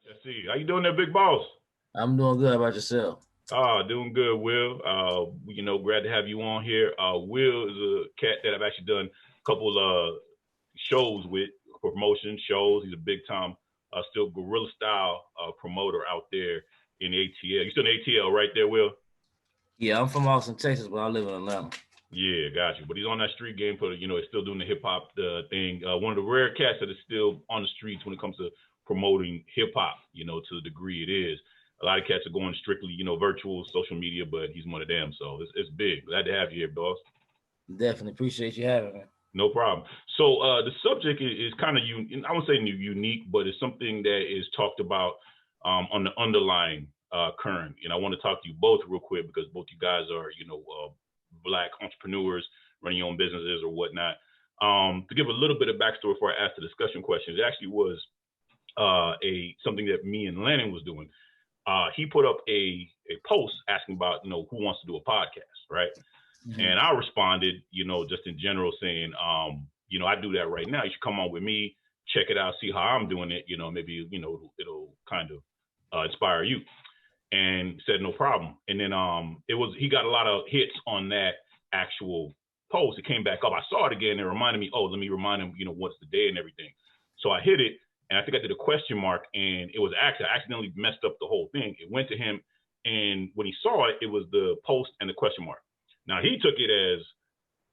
Let's see. How you doing there, big boss? I'm doing good. How about yourself? Doing good, Will. Glad to have you on here. Will is a cat that I've actually done a couple shows with for promotion shows. He's a big time, still guerrilla style promoter out there in the ATL. You still in ATL right there, Will? Yeah, I'm from Austin, Texas, but I live in Atlanta. Yeah, got you. But he's on that street game for he's still doing the hip hop thing. One of the rare cats that is still on the streets when it comes to promoting hip hop. To the degree it is. A lot of cats are going strictly, virtual, social media, but he's one of them. So it's big. Glad to have you here, boss. Definitely appreciate you having me. No problem. So the subject is kind of I won't say unique, but it's something that is talked about on the underlying current. And I want to talk to you both real quick because both you guys are, Black entrepreneurs running your own businesses or whatnot. To give a little bit of backstory before I ask the discussion questions, it actually was something that me and Lennon was doing. He put up a post asking about, who wants to do a podcast, right? Mm-hmm. And I responded, just in general saying, I do that right now. You should come on with me, check it out, see how I'm doing it. Maybe, it'll kind of inspire you. And said, no problem. And then he got a lot of hits on that actual post. It came back up. I saw it again and it reminded me, let me remind him, what's the day and everything. So I hit it. And I think I did a question mark, and it was I accidentally messed up the whole thing. It went to him, and when he saw it, it was the post and the question mark. Now he took it as,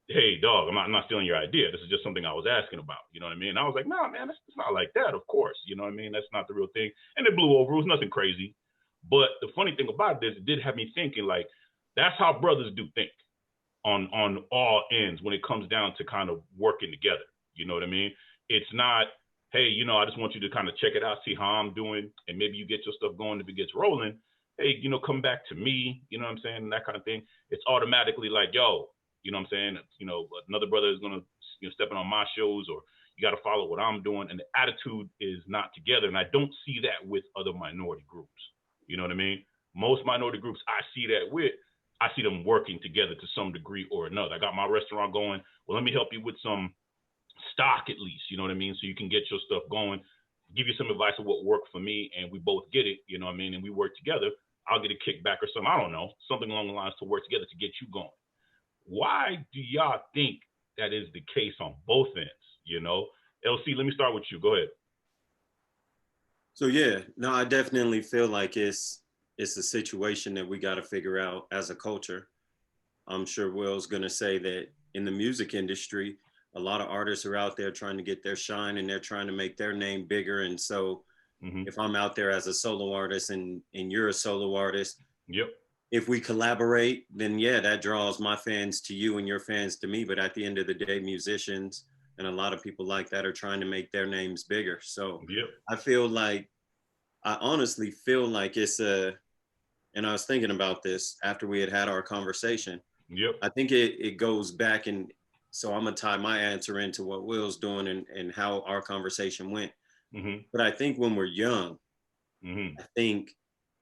"Hey, dog, I'm not stealing your idea. This is just something I was asking about." You know what I mean? And I was like, "Nah, man, it's not like that. Of course, you know what I mean. That's not the real thing." And it blew over. It was nothing crazy. But the funny thing about this, it did have me thinking, like, that's how brothers do think on all ends when it comes down to kind of working together. You know what I mean? It's not, hey, I just want you to kind of check it out, see how I'm doing, and maybe you get your stuff going. If it gets rolling, hey, come back to me, you know what I'm saying, that kind of thing. It's automatically like, yo, you know what I'm saying, another brother is going to, stepping on my shows, or you got to follow what I'm doing, and the attitude is not together, and I don't see that with other minority groups, you know what I mean? Most minority groups I see that with, I see them working together to some degree or another. I got my restaurant going, well, let me help you with some stock at least, you know what I mean? So you can get your stuff going, give you some advice of what worked for me, and we both get it, you know what I mean? And we work together. I'll get a kickback or something, I don't know, something along the lines to work together to get you going. Why do y'all think that is the case on both ends, LC, let me start with you. Go ahead. So yeah, no, I definitely feel like it's a situation that we got to figure out as a culture. I'm sure Will's going to say that in the music industry, a lot of artists are out there trying to get their shine and they're trying to make their name bigger. And so if I'm out there as a solo artist and you're a solo artist, yep. If we collaborate, then yeah, that draws my fans to you and your fans to me. But at the end of the day, musicians and a lot of people like that are trying to make their names bigger. So yep. I honestly feel like and I was thinking about this after we had our conversation. Yep. I think it goes back, and so I'm gonna tie my answer into what Will's doing and how our conversation went. But I think when we're young, I think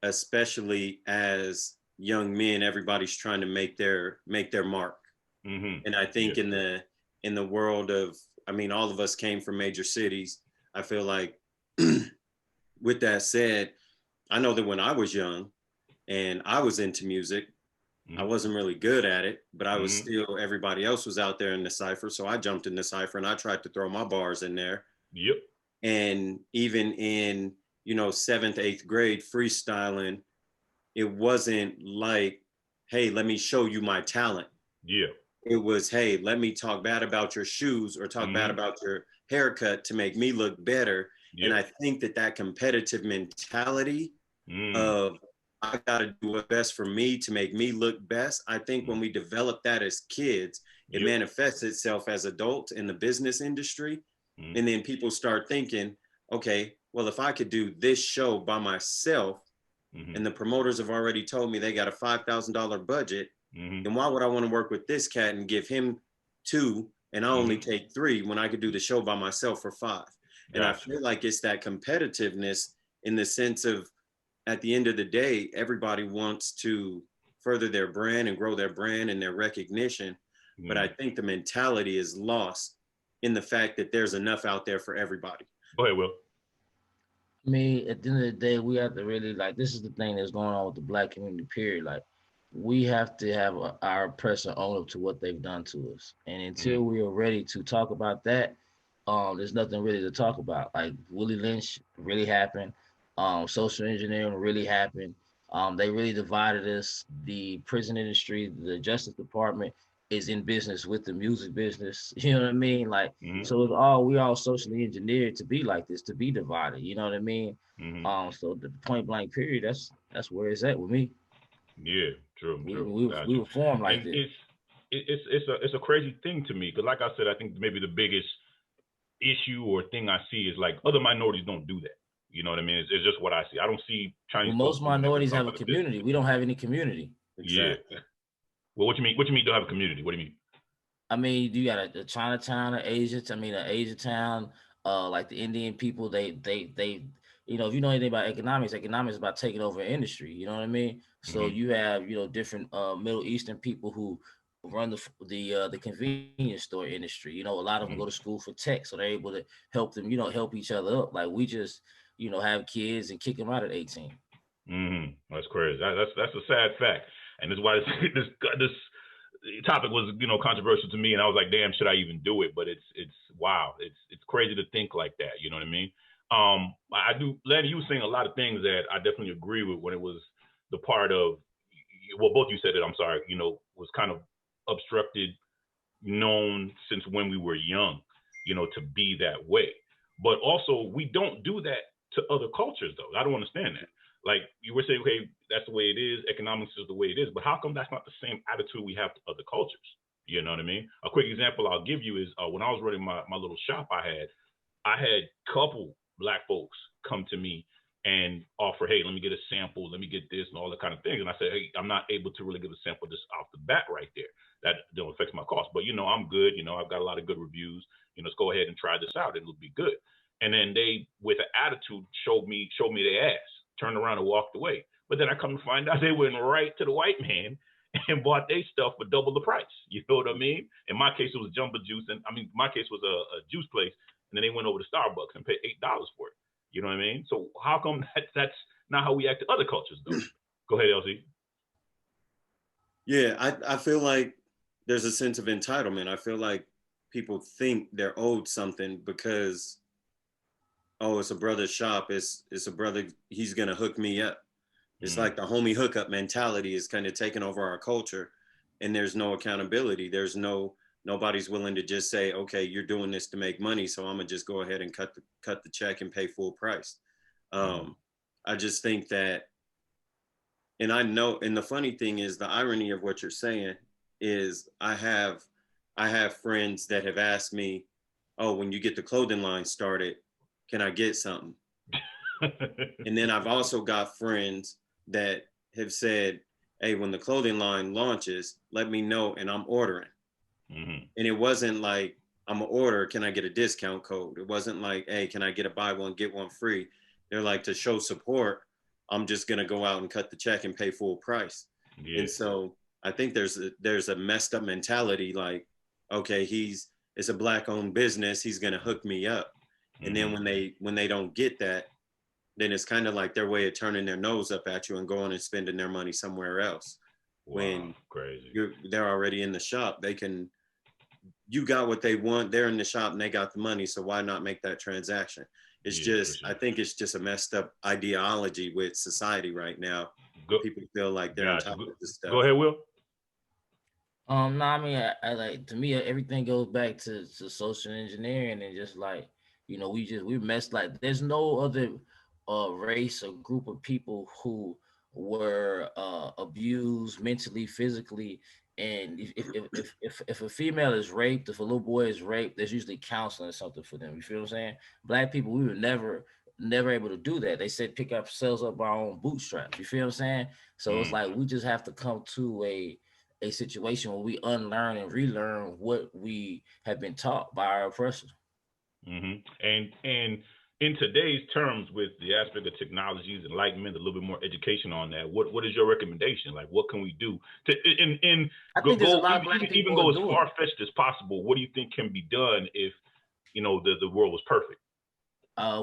especially as young men, everybody's trying to make their mark. And I think in the world of, all of us came from major cities. I feel like with that said, I know that when I was young and I was into music, I wasn't really good at it, but I was still, everybody else was out there in the cypher. So I jumped in the cypher and I tried to throw my bars in there. Yep. And even in, 7th, 8th grade freestyling, it wasn't like, hey, let me show you my talent. Yeah. It was, hey, let me talk bad about your shoes or talk bad about your haircut to make me look better. Yep. And I think that competitive mentality of I got to do what's best for me to make me look best. I think when we develop that as kids, it manifests itself as adults in the business industry. And then people start thinking, okay, well, if I could do this show by myself and the promoters have already told me they got a $5,000 budget, then why would I want to work with this cat and give him 2 and I only take 3 when I could do the show by myself for 5? And I feel like it's that competitiveness in the sense of, at the end of the day, everybody wants to further their brand and grow their brand and their recognition. But I think the mentality is lost in the fact that there's enough out there for everybody. Go ahead, Will. I mean, at the end of the day, we have to really like this is the thing that's going on with the black community, period. Like we have to have our oppressor own up to what they've done to us. And until we are ready to talk about that, there's nothing really to talk about. Like Willie Lynch really happened, social engineering really happened. They really divided us. The prison industry, the Justice Department is in business with the music business. You know what I mean? Like Mm-hmm. so we all socially engineered to be like this, to be divided. You know what I mean? Mm-hmm. So the point blank period, that's where it's at with me. Yeah, true, We true. we, we Gotcha. were formed like And this. it's a crazy thing to me because, like I said, I think maybe the biggest issue or thing I see is like other minorities don't do that. You know what I mean? It's just what I see. I don't see Well, Chinese folks most doing that. We minorities talk have a about the business. community. We don't have any community. Yeah. Exactly. Well, what you mean? What you mean? Don't have a community? What do you mean? I mean, you got a Chinatown, an Asia town, like the Indian people, they, if you know anything about economics is about taking over industry. You know what I mean? So Mm-hmm. you have, different Middle Eastern people who run the convenience store industry. A lot of them go to Mm-hmm. school for tech, so they're able to help them, help each other up. Like we just, have kids and kick them out at 18. Mm-hmm. That's crazy. That's a sad fact, and this is why this topic was controversial to me, and I was like, damn, should I even do it? But it's wow, it's crazy to think like that. You know what I mean? I do. Lenny, you were saying a lot of things that I definitely agree with when it was the part of well, both you said it. I'm sorry. Was kind of obstructed, known since when we were young. To be that way, but also we don't do that to other cultures though. I don't understand that. Like you were saying, okay, that's the way it is. Economics is the way it is. But how come that's not the same attitude we have to other cultures? You know what I mean? A quick example I'll give you is when I was running my little shop I had a couple black folks come to me and offer, hey, let me get a sample, let me get this and all that kind of things. And I said, hey, I'm not able to really give a sample just off the bat right there. That affects my cost. But I'm good. I've got a lot of good reviews. Let's go ahead and try this out. It'll be good. And then they, with an attitude, showed me their ass, turned around and walked away. But then I come to find out they went right to the white man and bought their stuff for double the price. You know what I mean? In my case, it was Jumbo Juice. And my case was a juice place. And then they went over to Starbucks and paid $8 for it. You know what I mean? So how come that's not how we act to other cultures, though? Go ahead, LZ. Yeah, I feel like there's a sense of entitlement. I feel like people think they're owed something because, oh, it's a brother's shop. It's a brother. He's gonna hook me up. It's like the homie hookup mentality is kind of taking over our culture, and there's no accountability. Nobody's willing to just say, okay, you're doing this to make money, so I'm gonna just go ahead and cut the check and pay full price. I just think that, and I know, and the funny thing is, the irony of what you're saying is, I have friends that have asked me, oh, when you get the clothing line started, can I get something? And then I've also got friends that have said, hey, when the clothing line launches, let me know and I'm ordering. And it wasn't like, I'm an order, can I get a discount code? It wasn't like, hey, can I get a buy one, get one free? They're like, to show support, I'm just gonna go out and cut the check and pay full price. Yeah. And so I think there's a messed up mentality, like, okay, it's a black owned business, he's gonna hook me up. And then when they don't get that, then it's kind of like their way of turning their nose up at you and going and spending their money somewhere else. Wow, when crazy. They're already in the shop, you got what they want, they're in the shop and they got the money, so why not make that transaction? It's just, sure. I think it's just a messed up ideology with society right now. People feel like they're on top of this stuff. Go ahead, Will. No, I mean, I like, to me, everything goes back to social engineering and just like, we messed, like, there's no other race or group of people who were abused mentally, physically. And if a female is raped, if a little boy is raped, there's usually counseling or something for them. You feel what I'm saying? Black people, we were never able to do that. They said pick ourselves up by our own bootstraps. You feel what I'm saying? So it's like we just have to come to a situation where we unlearn and relearn what we have been taught by our oppressors. And in today's terms, with the aspect of technologies, enlightenment, a little bit more education on that, what is your recommendation? Like, what can we do to even go as far-fetched as possible? What do you think can be done if the world was perfect?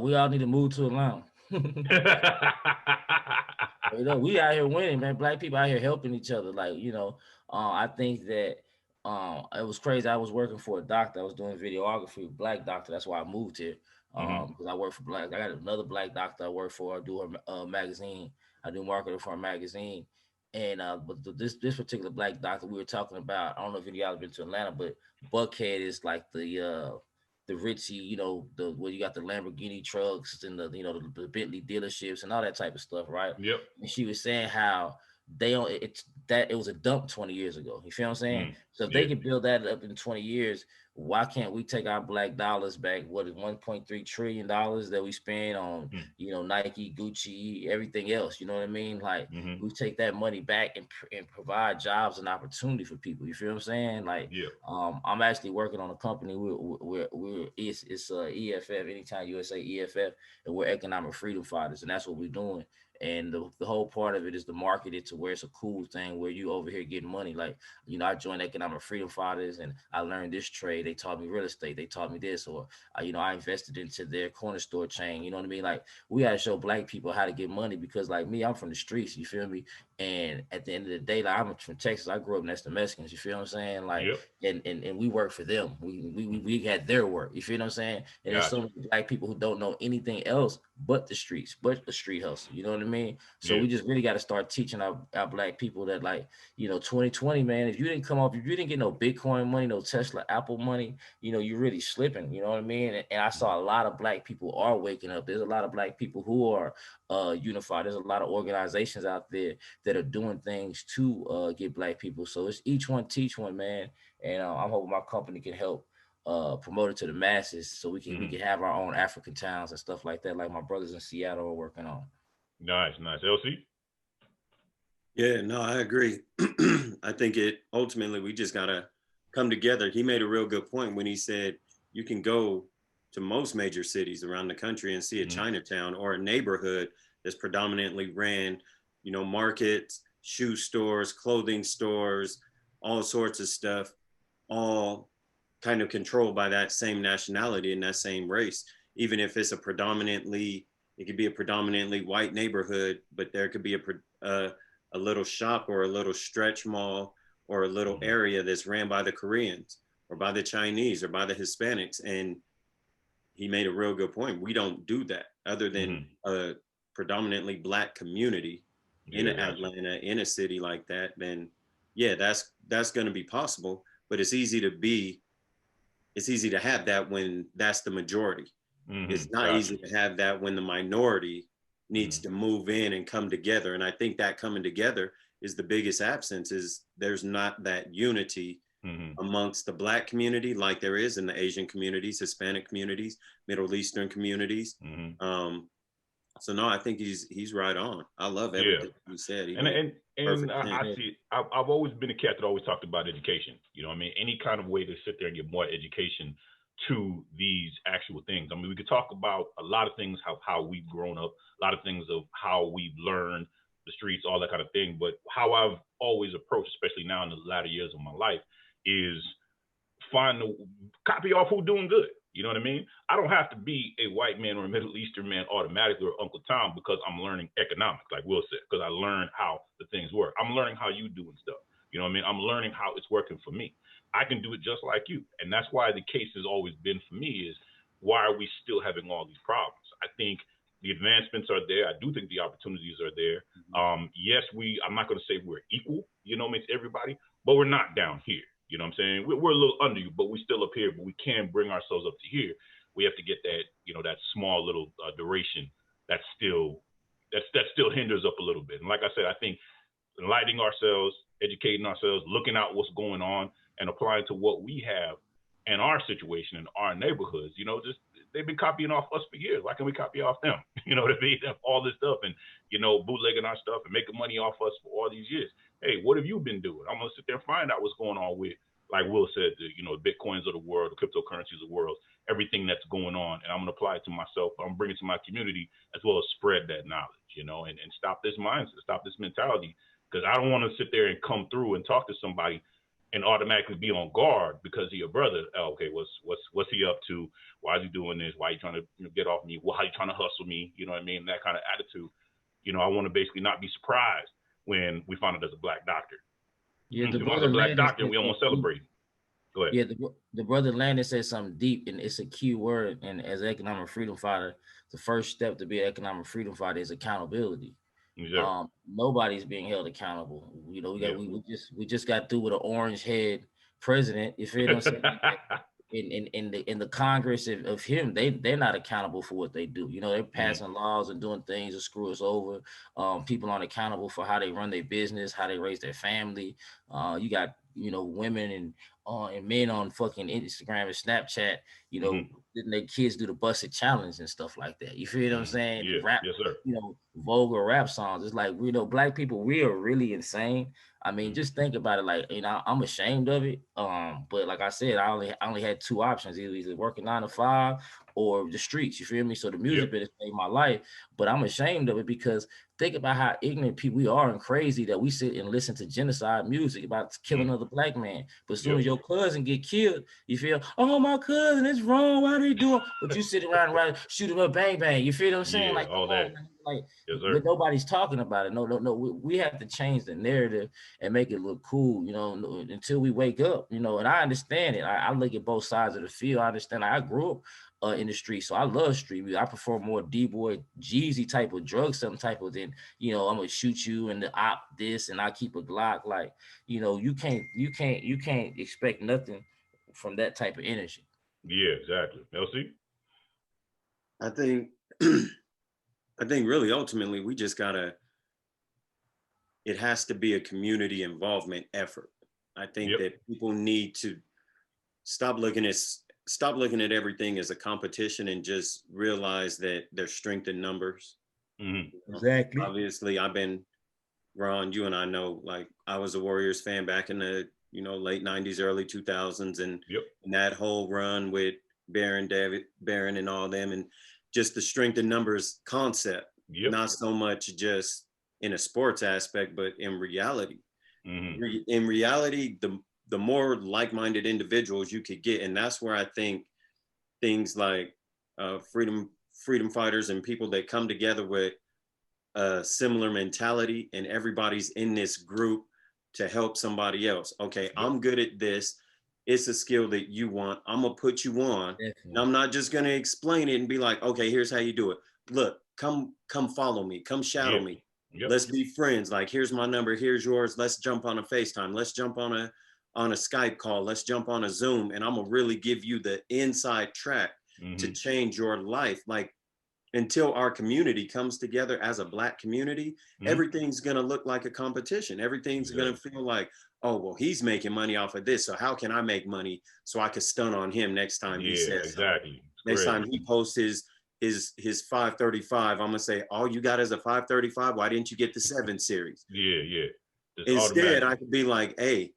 We all need to move to Atlanta. You know, we out here winning, man. Black people out here helping each other. Like, you know, I think that it was crazy. I was working for a doctor. I was doing videography, black doctor. That's why I moved here. Because I work for black. I got another black doctor I work for. I do her magazine. I do marketing for a magazine. And this particular black doctor we were talking about, I don't know if any of y'all have been to Atlanta, but Buckhead is like the Richie, you know, the where you got the Lamborghini trucks and the, you know, the Bentley dealerships and all that type of stuff, right? Yep. And she was saying how they don't it was a dump 20 years ago. You feel what I'm saying? So if they can build that up in 20 years, why can't we take our black dollars back? What is $1.3 trillion that we spend on, you know, Nike, Gucci, everything else? You know what I mean? Like we take that money back and provide jobs and opportunity for people. You feel what I'm saying? Like, I'm actually working on a company. It's EFF, Anytime USA EFF, and we're economic freedom fighters, and that's what we're doing. And the whole part of it is to market it to where it's a cool thing where you over here getting money. Like, you know, I joined economic freedom fighters and I learned this trade. They taught me real estate. They taught me this, or, you know, I invested into their corner store chain. You know what I mean? Like, we got to show black people how to get money because, like me, I'm from the streets. You feel me? And at the end of the day, like, I'm from Texas. I grew up next to Mexicans. You feel what I'm saying? Like, and we work for them. We had their work. You feel what I'm saying? And there's so many black people who don't know anything else but the streets, but the street hustle. You know what I mean? So we just really got to start teaching our black people that, like, you know, 2020, man, if you didn't get no Bitcoin money, no Tesla, Apple money, you know, you're really slipping. You know what I mean? And I saw a lot of black people are waking up. There's a lot of black people who are unified. There's a lot of organizations out there that are doing things to get black people. So it's each one teach one, man. And I'm hoping my company can help promote it to the masses so we can have our own African towns and stuff like that, like my brothers in Seattle are working on. Nice. LC? Yeah, no, I agree. I think ultimately we just gotta come together. He made a real good point when he said you can go to most major cities around the country and see a Chinatown or a neighborhood that's predominantly ran, you know, markets, shoe stores, clothing stores, all sorts of stuff, all kind of controlled by that same nationality and that same race. Even if it's it could be a predominantly white neighborhood, but there could be a little shop or a little stretch mall or a little area that's ran by the Koreans or by the Chinese or by the Hispanics. And he made a real good point. We don't do that other than a predominantly black community in Atlanta, in a city like that. Then yeah, that's going to be possible, but it's easy to have that when that's the majority. It's not easy to have that when the minority needs to move in and come together. And I think that coming together is the biggest absence, is there's not that unity amongst the black community like there is in the Asian communities, Hispanic communities, Middle Eastern communities. So no, I think he's right on. I love everything he said. I see. I've always been a cat that always talked about education. You know what I mean? Any kind of way to sit there and get more education to these actual things. I mean, we could talk about a lot of things, how we've grown up, a lot of things of how we've learned the streets, all that kind of thing. But how I've always approached, especially now in the latter years of my life, is copy off who's doing good. You know what I mean? I don't have to be a white man or a Middle Eastern man automatically or Uncle Tom because I'm learning economics, like Will said, because I learned how the things work. I'm learning how you doing stuff. You know what I mean? I'm learning how it's working for me. I can do it just like you. And that's why the case has always been for me is, why are we still having all these problems? I think the advancements are there. I do think the opportunities are there. Yes, I'm not going to say we're equal, you know, it's everybody, but we're not down here. You know what I'm saying? We're a little under you, but we're still up here, but we can bring ourselves up to here. We have to get that, you know, that small little duration that still hinders up a little bit. And like I said, I think enlightening ourselves, educating ourselves, looking out what's going on, and applying to what we have in our situation in our neighborhoods. You know, just they've been copying off us for years. Why can't we copy off them? You know what I mean? All this stuff and, you know, bootlegging our stuff and making money off us for all these years. Hey, what have you been doing? I'm gonna sit there and find out what's going on with, like Will said, you know, the Bitcoins of the world, the cryptocurrencies of the world, everything that's going on, and I'm gonna apply it to myself. I'm bringing it to my community as well as spread that knowledge, you know, and stop this mindset, stop this mentality, because I don't want to sit there and come through and talk to somebody and automatically be on guard because he a brother. Oh, okay, what's he up to? Why is he doing this? Why are you trying to get off me? Well, how you trying to hustle me? You know what I mean? That kind of attitude. I want to basically not be surprised when we find out there's a black doctor. Yeah, the If we find brother a black Landon doctor, said we almost something deep. celebrate. Go ahead. Yeah, the brother Landon said something deep, and it's a key word. And as an economic freedom fighter, the first step to be an economic freedom fighter is accountability. Exactly. Nobody's being held accountable. Yeah. We just got through with an orange head president. You feel what I'm saying? In the Congress of him, they're not accountable for what they do. They're passing laws and doing things to screw us over. People aren't accountable for how they run their business, how they raise their family. You got women and men on fucking Instagram and Snapchat, letting their kids do the busted challenge and stuff like that. You feel what I'm saying? Yeah. Rap, Yes, sir. vulgar rap songs. It's like, black people, we are really insane. I mean, just think about it. Like, I'm ashamed of it. But like I said, I only had two options: either working 9 to 5 or the streets. You feel me? So the music bit has saved my life. But I'm ashamed of it because think about how ignorant people we are and crazy that we sit and listen to genocide music about killing another black man. But as soon as your cousin get killed, you feel, oh, my cousin, it's wrong. Why they doing? But you sit around and shoot him up, bang bang. You feel what I'm saying? Yeah, Like, all that. Like, yes, but nobody's talking about it. No. We have to change the narrative and make it look cool, until we wake up, and I understand it. I look at both sides of the field. I understand. I grew up in the street, so I love street music. I prefer more D-boy, Jeezy type of drug selling type of than, I'm gonna shoot you and the op this and I keep a Glock. Like, you can't expect nothing from that type of energy. Yeah, exactly. LC? I think really ultimately we just gotta, it has to be a community involvement effort. I think that people need to stop looking at everything as a competition and just realize that there's strength in numbers. Exactly. Obviously, Ron, you and I know, like, I was a Warriors fan back in the late 90s, early 2000s, and that whole run with David Barron and all them, and just the strength in numbers concept, not so much just in a sports aspect, but in reality. In reality, the more like-minded individuals you could get, and that's where I think things like freedom fighters and people that come together with a similar mentality, and everybody's in this group to help somebody else. Okay, I'm good at this. It's a skill that you want. I'm gonna put you on. And I'm not just gonna explain it and be like, okay, here's how you do it. Look, come follow me. Come shadow me. Let's be friends. Like, here's my number. Here's yours. Let's jump on a FaceTime. Let's jump on a Skype call. Let's jump on a Zoom. And I'm gonna really give you the inside track to change your life. Like, until our community comes together as a Black community, everything's going to look like a competition. Everything's going to feel like, oh, well, he's making money off of this, so how can I make money so I can stun on him next time he says something. Next time he posts his 535, I'm going to say, all you got is a 535. Why didn't you get the 7 series? Instead, I could be like, hey,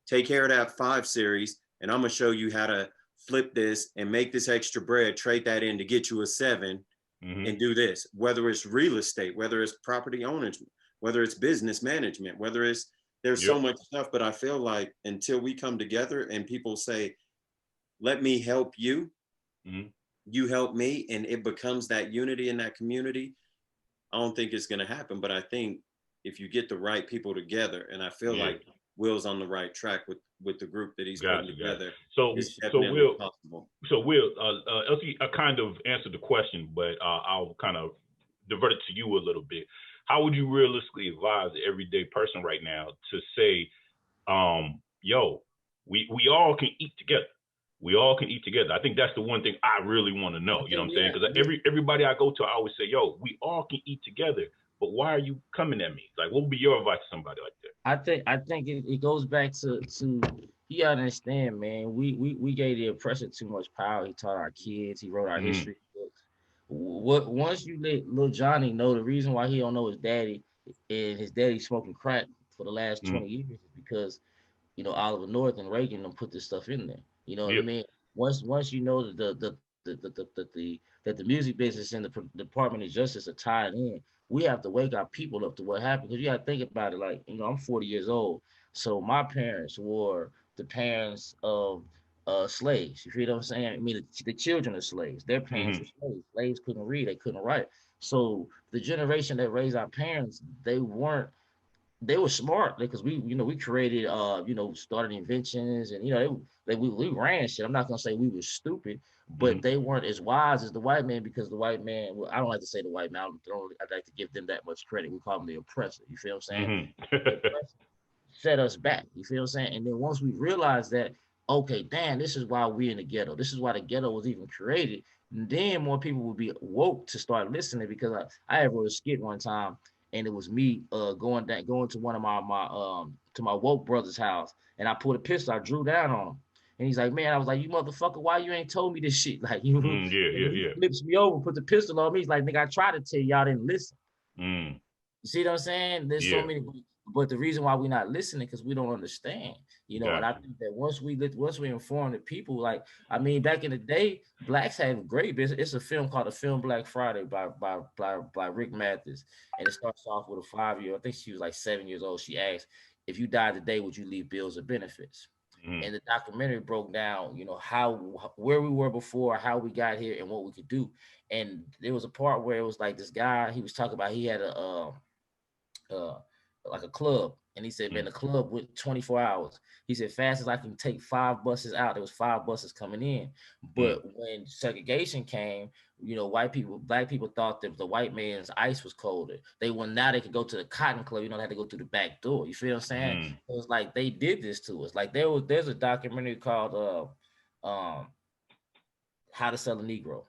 take care of that 5 series, and I'm going to show you how to flip this and make this extra bread, trade that in to get you a 7. And do this, whether it's real estate, whether it's property ownership, whether it's business management, whether it's, there's so much stuff. But I feel like until we come together and people say, let me help you, you help me, and it becomes that unity in that community, I don't think it's going to happen. But I think if you get the right people together, and I feel like Will's on the right track with the group that he's putting together. So Will, possible. So Will, Elsie, I kind of answered the question, but I'll kind of divert it to you a little bit. How would you realistically advise the everyday person right now to say, yo, we all can eat together. We all can eat together. I think that's the one thing I really want to know. You know what I'm saying? Because everybody I go to, I always say, yo, we all can eat together. But why are you coming at me? Like, what would be your advice to somebody like that? I think it goes back to you gotta understand, man. We gave the oppressor too much power. He taught our kids. He wrote our history books. Once you let little Johnny know the reason why he don't know his daddy and his daddy smoking crack for the last 20 years is because Oliver North and Reagan them put this stuff in there. You know what I mean? Once you know the that the music business and the Department of Justice are tied in. We have to wake our people up to what happened, because you got to think about it. Like, I'm 40 years old, so my parents were the parents of slaves. You feel what I'm saying? I mean, the children of slaves. Their parents were slaves. Slaves couldn't read, they couldn't write. So the generation that raised our parents, they were smart, because we created started inventions, and we ran shit. I'm not gonna say we were stupid, but they weren't as wise as the white man, because the white man, well, I don't like to say the white man, I'd like to give them that much credit. We call them the oppressor. You feel what I'm saying? The oppressor set us back. You feel what I'm saying? And then once we realized that, okay, damn, this is why we in the ghetto. This is why the ghetto was even created. And then more people would be woke to start listening, because I had wrote a skit one time, and it was me going to one of my woke brother's house, and I pulled a pistol, I drew down on him. And he's like, man, I was like, you motherfucker, why you ain't told me this shit? Like, he flips me over, put the pistol on me. He's like, nigga, I tried to tell you, y'all didn't listen. You see what I'm saying? There's so many, but the reason why we're not listening, because we don't understand, and I think that once we inform the people, like, I mean, back in the day, blacks had great business. It's a film called The Film Black Friday by Rick Mathis, and it starts off with a 5-year. I think she was like 7 years old. She asked, if you died today, would you leave bills or benefits? And the documentary broke down, where we were before, how we got here, and what we could do. And there was a part where it was like this guy, he was talking about, he had like a club, and he said, man, the club went 24 hours. He said, fast as I can take 5 buses out. There was 5 buses coming in. But when segregation came, black people thought that the white man's ice was colder. Now they could go to the cotton club, they had to go through the back door. You feel what I'm saying? It was like they did this to us. Like there's a documentary called How to Sell a Negro.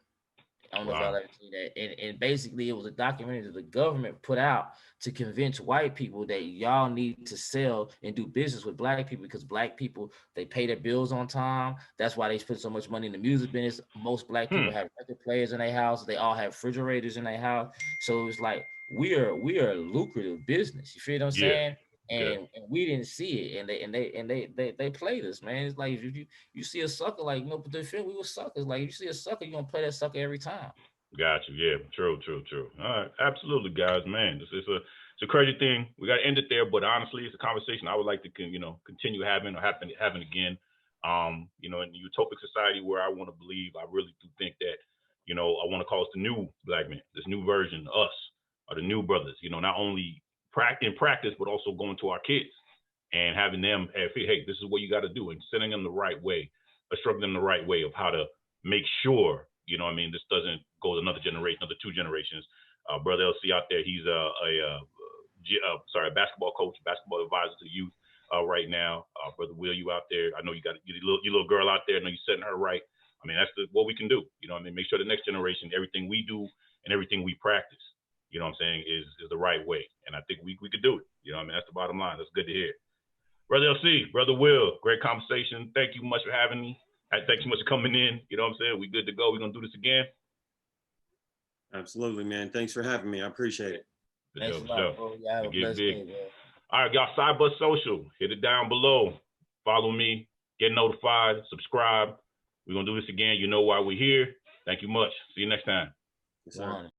I don't know if y'all ever seen that. And basically, it was a documentary that the government put out to convince white people that y'all need to sell and do business with black people, because black people, they pay their bills on time. That's why they spend so much money in the music business. Most black people have record players in their house. They all have refrigerators in their house. So it's like we are a lucrative business. You feel what I'm saying? And we didn't see it, and they played us, man. It's like if you see a sucker, like, but they feel we were suckers. Like, if you see a sucker, you're gonna play that sucker every time. Got you. Yeah, true. All right, absolutely, guys, man. It's a crazy thing. We got to end it there, but honestly, it's a conversation I would like to continue having, or having again. In the utopic society where I want to believe, I really do think that, I want to call us the new black man, this new version of us, or the new brothers. Not only in practice, but also going to our kids and having them, hey, this is what you got to do, and sending them the right way, instructing them the right way of how to make sure, this doesn't go to another generation, another 2 generations. Brother LC out there, he's a basketball coach, basketball advisor to youth right now. Brother Will, you out there, I know you got your little girl out there, I know you're setting her right. I mean, that's what we can do. Make sure the next generation, everything we do and everything we practice, is the right way. And I think we could do it. That's the bottom line. That's good to hear. Brother LC, Brother Will, great conversation. Thank you much for having me. Thanks so much for coming in. We good to go. We're going to do this again. Absolutely, man. Thanks for having me. I appreciate it. Thanks a lot, bro. Y'all have a blessed day, man. All right, y'all, Sidebus Social. Hit it down below. Follow me. Get notified. Subscribe. We're going to do this again. You know why we're here. Thank you much. See you next time. Yes, sir.